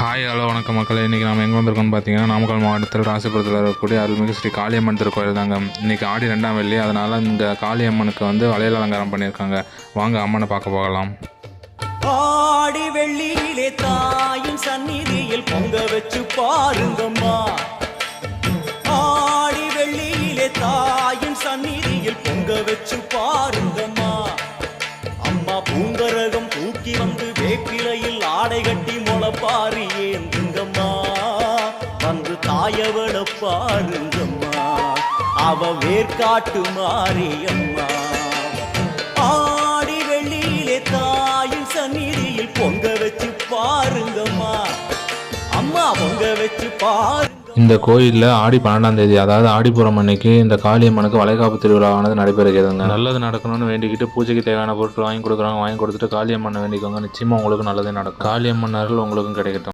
Hi hello வணக்கம் மக்களே. இன்றைக்கி நம்ம எங்கே வந்திருக்கோம்னு பார்த்தீங்கன்னா, நாமக்கல் மாவட்டத்தில் ராசிபுரத்தில் இருக்கக்கூடிய அருள்மிகு ஸ்ரீ காளியம்மன் திருக்கோயில் தாங்க. இன்றைக்கி ஆடி 2ஆம் வெள்ளி, அதனால் இந்த காளியம்மனுக்கு வளையல் அலங்காரம் பண்ணியிருக்காங்க. வாங்க அம்மனை பார்க்க போகலாம். ஆடி வெள்ளியிலே தாயின் சந்நிதியில் பொங்க வச்சு பாருங்கம்மா. ஆடி வெள்ளியிலே தாயின் சந்நிதியில் பொங்க வச்சு பாருங்கம்மா. அம்மா பூங்கரகம் தூக்கி வந்து வேப்பிலையில் ஆடை கட்டி முளப்பாரி ஏந்துங்கம்மா. வந்து தாயவள பாருங்கம்மா, அவ வேர்காட்டு மாரியம்மா. ஆடி வெள்ளியிலே தாயின் சந்நிதியில் பொங்க வச்சு பாருங்கம்மா. அம்மா பொங்க வச்சு பாருங்க. இந்த கோயிலில் ஆடி 12ஆம் தேதி, அதாவது ஆடிப்புறம் அன்னைக்கு இந்த காளியம்மனுக்கு வளைகாப்பு திருவிழாவானது நடைபெறுகிறதுங்க. நல்லது நடக்கணும்னு வேண்டிக்கிட்டு பூஜைக்கு தேவையான பொருட்கள் வாங்கி கொடுக்குறாங்க. வாங்கி கொடுத்துட்டு காளியம்மனை வேண்டிக்கோங்க. நிச்சயமாக உங்களுக்கு நல்லதே நடக்கும். காளியம்மன் அருள் உங்களுக்கும் கிடைக்கட்டும்.